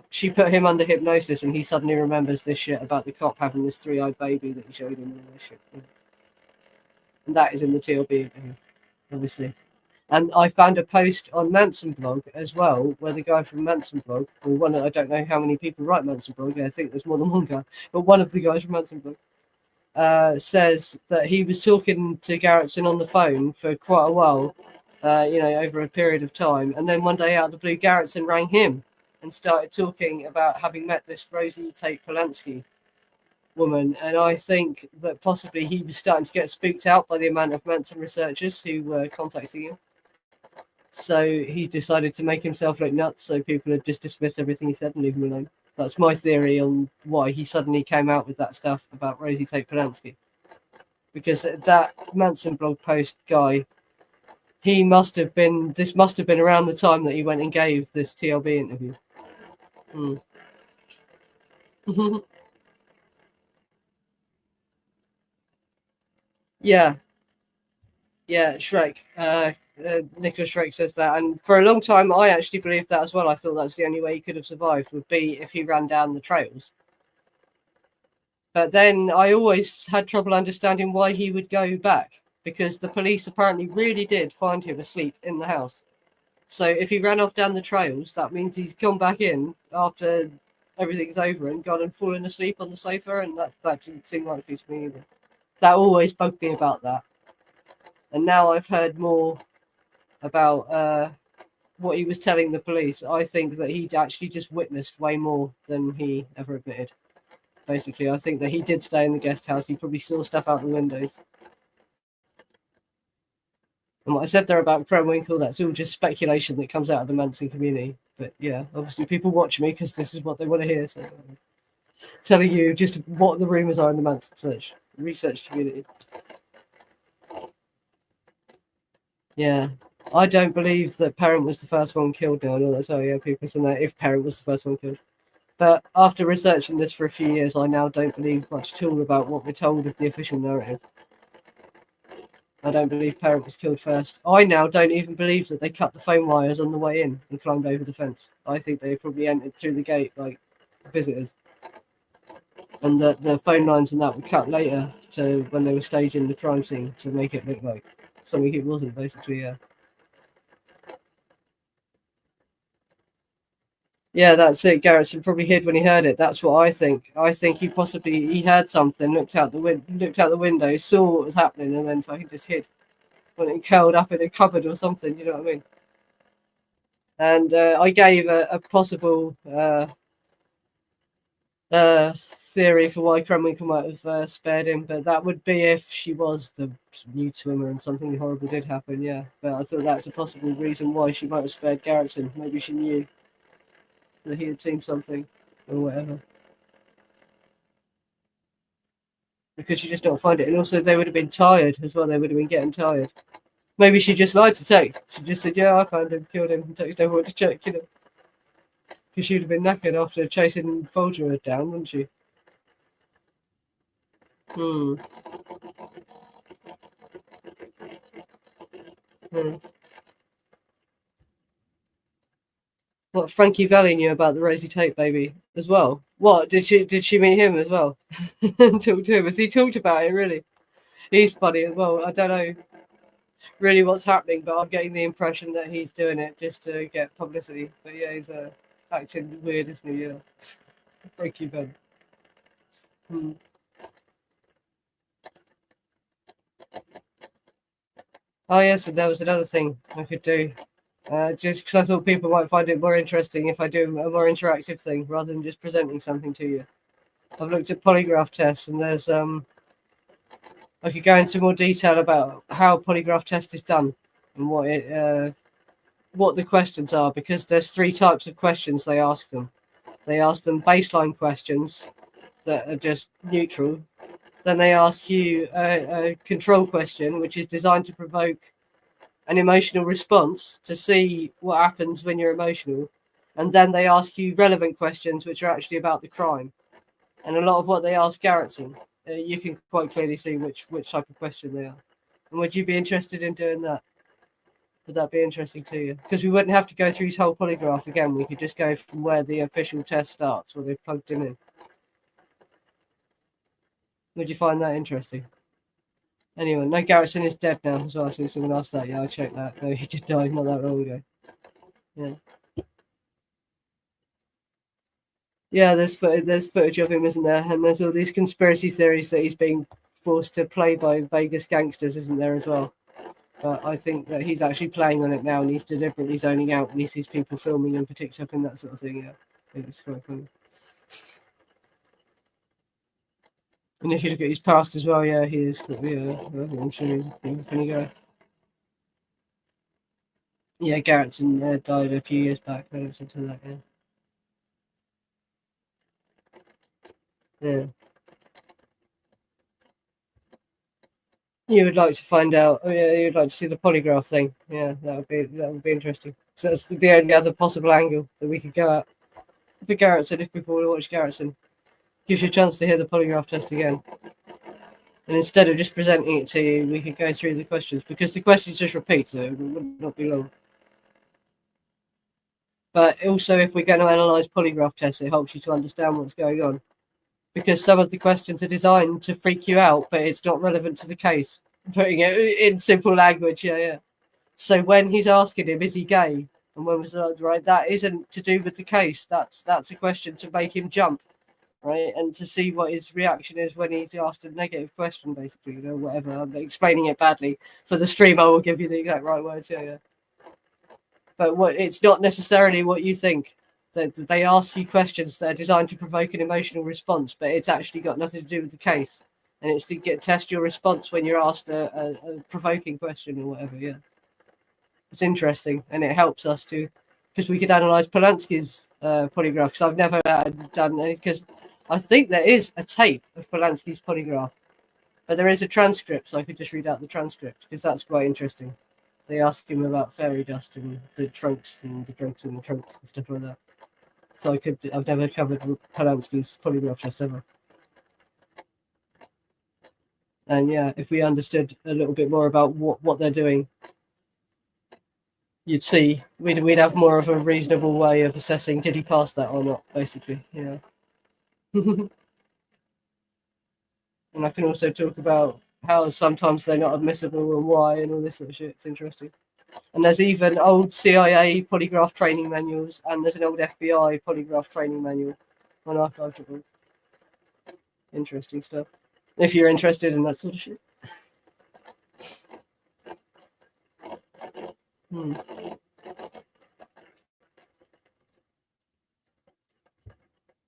she put him under hypnosis, and he suddenly remembers this shit about the cop having this 3-eyed baby that he showed him. And that is in the TLB interview, obviously. And I found a post on Manson blog as well, where the guy from Manson blog, or one, I don't know how many people write Manson blog, I think there's more than one guy, but one of the guys from Manson blog says that he was talking to Garretson on the phone for quite a while, over a period of time. And then one day out of the blue, Garretson rang him and started talking about having met this Rosie Tate Polanski woman. And I think that possibly he was starting to get spooked out by the amount of Manson researchers who were contacting him. So he decided to make himself look nuts, so people had just dismissed everything he said and leave him alone. That's my theory on why he suddenly came out with that stuff about Rosie Tate Polanski. Because that Manson blog post guy, this must have been around the time that he went and gave this TLB interview. Yeah, Shrek. Nicholas Shrek says that, and for a long time I actually believed that as well. I thought that's the only way he could have survived, would be if he ran down the trails. But then I always had trouble understanding why he would go back, because the police apparently really did find him asleep in the house. So if he ran off down the trails, that means he's gone back in after everything's over and gone and fallen asleep on the sofa, and that didn't seem likely to me either. That always bugged me about that. And now I've heard more about what he was telling the police. I think that he'd actually just witnessed way more than he ever admitted. basically. I think that he did stay in the guest house. He probably saw stuff out the windows. And what I said there about Krenwinkel, that's all just speculation that comes out of the Manson community. But yeah, obviously people watch me because this is what they want to hear. So I'm telling you just what the rumours are in the Manson research community. Yeah. I don't believe that Parent was the first one killed now. No, that's how people saying that if Parent was the first one killed. But after researching this for a few years, I now don't believe much at all about what we're told of the official narrative. I don't believe Parent was killed first. I now don't even believe that they cut the phone wires on the way in and climbed over the fence. I think they probably entered through the gate like visitors. And that the phone lines and that were cut later to when they were staging the crime scene to make it look like something it wasn't, basically, yeah. Yeah, that's it. Garretson probably hid when he heard it. That's what I think. I think he heard something, looked out the window, saw what was happening, and then fucking just hid. When it curled up in a cupboard or something, you know what I mean? And I gave a possible theory for why Krenwinkel might have spared him, but that would be if she was the nude swimmer and something horrible did happen, yeah. But I thought that's a possible reason why she might have spared Garretson. Maybe she knew that he had seen something or whatever. Because she just don't find it. And also they would have been tired as well. They would have been getting tired. Maybe she just lied to Tate. She just said, yeah, I found him, killed him, and Tate never went to check, you know. Because she'd have been knackered after chasing Folger down, wouldn't she? Hmm. What, Frankie Valli knew about the Rosie Tate baby as well? What, did she meet him as well? And talk to him? Has he talked about it, really? He's funny as well. I don't know really what's happening, but I'm getting the impression that he's doing it just to get publicity. But yeah, he's acting weird, isn't he? Yeah. Frankie Valli. Oh yes, and there was another thing I could do. Just because I thought people might find it more interesting if I do a more interactive thing rather than just presenting something to you. I've looked at polygraph tests, and there's I could go into more detail about how polygraph test is done and what the questions are, because there's 3 types of questions they ask them. They ask them baseline questions that are just neutral. Then they ask you a control question, which is designed to provoke an emotional response to see what happens when you're emotional. And then they ask you relevant questions, which are actually about the crime. And a lot of what they ask Garretson, you can quite clearly see which type of question they are. And would you be interested in doing that? Would that be interesting to you? Because we wouldn't have to go through his whole polygraph again. We could just go from where the official test starts, where they've plugged him in. Would you find that interesting? Anyway, no, Garretson is dead now as well. So someone asked that. Yeah, I checked that. No, he did die not that long ago. Yeah. Yeah, there's footage of him, isn't there? And there's all these conspiracy theories that he's being forced to play by Vegas gangsters, isn't there, as well? But I think that he's actually playing on it now, and he's deliberately zoning out when he sees people filming him for TikTok and that sort of thing. Yeah, it's quite funny. And if you look at his past as well, yeah, he is. Yeah, I'm sure he's a funny guy. Yeah, Garretson died a few years back. I listened to that. Yeah. Yeah. You would like to find out? Oh yeah, you'd like to see the polygraph thing. Yeah, that would be interesting. So that's the only other possible angle that we could go at for Garretson. If people want to watch Garretson, gives you a chance to hear the polygraph test again. And instead of just presenting it to you, we could go through the questions, because the questions just repeat, so it would not be long. But also, if we're going to analyse polygraph tests, it helps you to understand what's going on, because some of the questions are designed to freak you out, but it's not relevant to the case. Putting it in simple language, yeah. So when he's asking him, is he gay? And when was that, right? That isn't to do with the case. That's a question to make him jump, right? And to see what his reaction is when he's asked a negative question, basically, you know, whatever. I'm explaining it badly. For the stream, I will give you the exact right words, yeah. But it's not necessarily what you think. they ask you questions that are designed to provoke an emotional response, but it's actually got nothing to do with the case, and it's to test your response when you're asked a provoking question or whatever. Yeah, it's interesting, and it helps us to, because we could analyze Polanski's polygraph, because I've never done any, because I think there is a tape of Polanski's polygraph, but there is a transcript, so I could just read out the transcript, because that's quite interesting. They ask him about fairy dust and the trunks and the drugs in the trunks and stuff like that. So I've never covered Polanski's polygraph test ever. And yeah, if we understood a little bit more about what they're doing, you'd see we'd have more of a reasonable way of assessing did he pass that or not, basically. Yeah. And I can also talk about how sometimes they're not admissible and why and all this sort of shit. It's interesting. And there's even old CIA polygraph training manuals, and there's an old FBI polygraph training manual on archive.org. Interesting stuff. If you're interested in that sort of shit.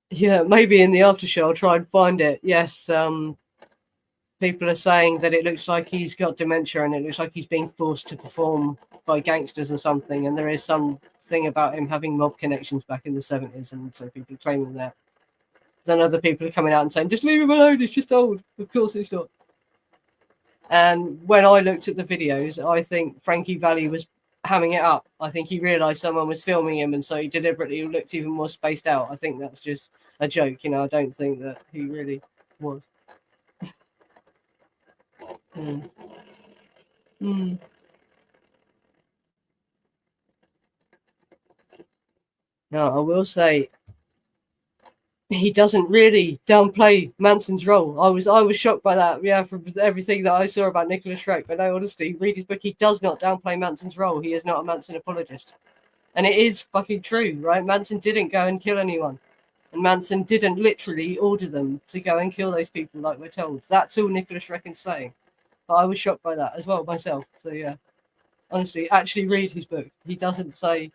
Yeah, maybe in the after show I'll try and find it. Yes, people are saying that it looks like he's got dementia and it looks like he's being forced to perform by gangsters or something, and there is something about him having mob connections back in the 70s, and so people are claiming that. Then other people are coming out and saying, just leave him alone, he's just old. Of course he's not. And when I looked at the videos, I think Frankie Valli was hamming it up. I think he realised someone was filming him, and so he deliberately looked even more spaced out. I think that's just a joke, you know. I don't think that he really was. No, I will say he doesn't really downplay Manson's role. I was shocked by that. Yeah, from everything that I saw about Nicholas Schreck. But no, honestly, read his book. He does not downplay Manson's role. He is not a Manson apologist, and it is fucking true, right? Manson didn't go and kill anyone, and Manson didn't literally order them to go and kill those people, like we're told. That's all Nicholas Schreck is saying. But I was shocked by that as well myself. So yeah, honestly, actually read his book. He doesn't say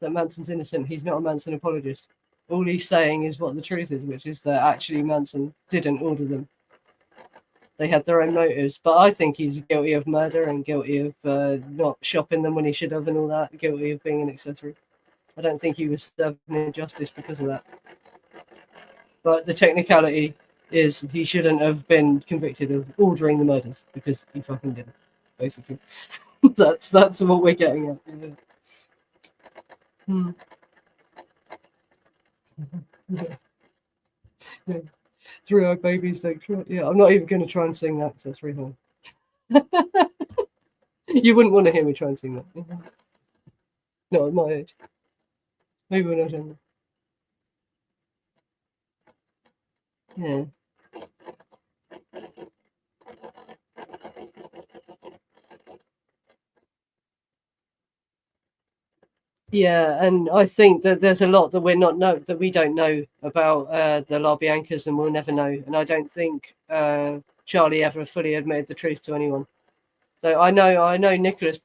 that Manson's innocent. He's not a Manson apologist. All he's saying is what the truth is, which is that actually Manson didn't order them. They had their own motives. But I think he's guilty of murder and guilty of not shopping them when he should have and all that, guilty of being an accessory. I don't think he was serving injustice because of that. But the technicality is he shouldn't have been convicted of ordering the murders because he fucking didn't, basically. That's what we're getting at. Yeah. Yeah. Three-eyed babies don't cry. Yeah, I'm not even going to try and sing that because that's very hard. You wouldn't want to hear me try and sing that. Not at my age. Maybe when I was younger. Yeah. Yeah, and I think that there's a lot that we don't know about the LaBiancas, and we'll never know. And I don't think Charlie ever fully admitted the truth to anyone. So I know Nicholas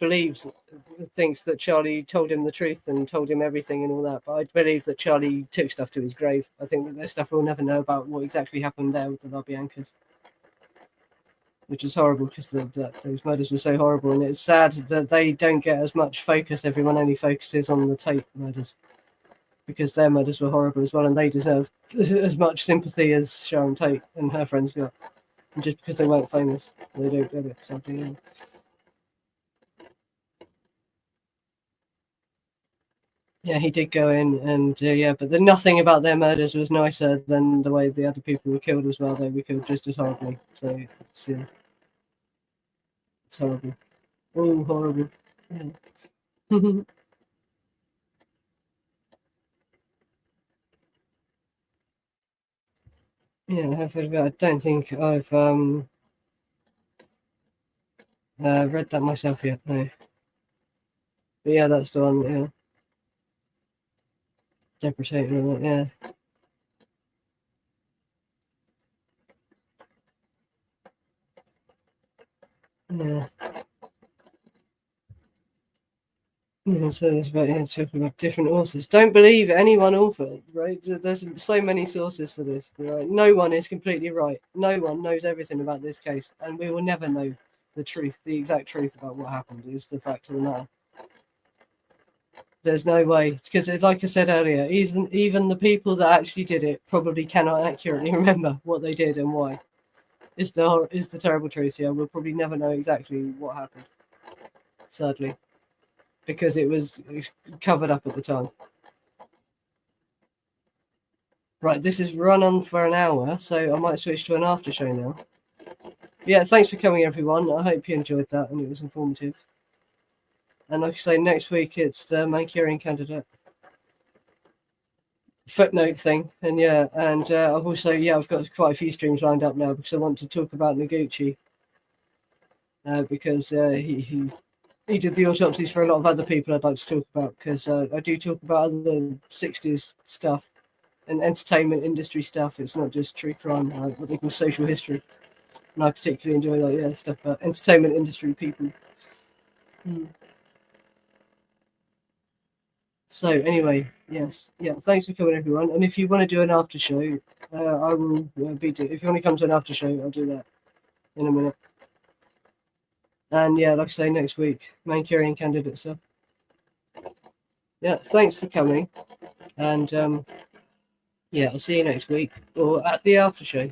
thinks that Charlie told him the truth and told him everything and all that. But I believe that Charlie took stuff to his grave. I think that there's stuff we'll never know about what exactly happened there with the LaBiancas, which is horrible because those murders were so horrible, and it's sad that they don't get as much focus. Everyone only focuses on the Tate murders because their murders were horrible as well, and they deserve as much sympathy as Sharon Tate and her friends got. And just because they weren't famous, they don't get it. Something. Yeah. Yeah, he did go in, and yeah, but nothing about their murders was nicer than the way the other people were killed as well. They were killed just as horribly. So it's horrible. Oh, horrible. Yeah. Yeah, I don't think I've read that myself yet. No. But yeah, that's the one. Yeah, deprecating. Yeah. Yeah. someone said this about talking about different authors. Don't believe any one author, right? There's so many sources for this. Right? No one is completely right. No one knows everything about this case, and we will never know the truth, the exact truth about what happened. Is the fact of the matter. There's no way, because like I said earlier, even the people that actually did it probably cannot accurately remember what they did and why. Is the terrible truth. Yeah, we'll probably never know exactly what happened. Sadly. Because it was covered up at the time. Right, this is run on for an hour, so I might switch to an after show now. Yeah, thanks for coming, everyone. I hope you enjoyed that and it was informative. And like I say, next week it's the Manchurian candidate footnote thing. And yeah, and I've also, I've got quite a few streams lined up now because I want to talk about Noguchi. Because he did the autopsies for a lot of other people I'd like to talk about, because I do talk about other 60s stuff and entertainment industry stuff. It's not just true crime, what they call social history. And I particularly enjoy stuff about entertainment industry people. So anyway, yes, thanks for coming, everyone. And if you want to do an after show, I will if you want to come to an after show, I'll do that in a minute. And yeah, like I say, next week, Manchurian candidate stuff. Yeah, thanks for coming. And I'll see you next week or at the after show.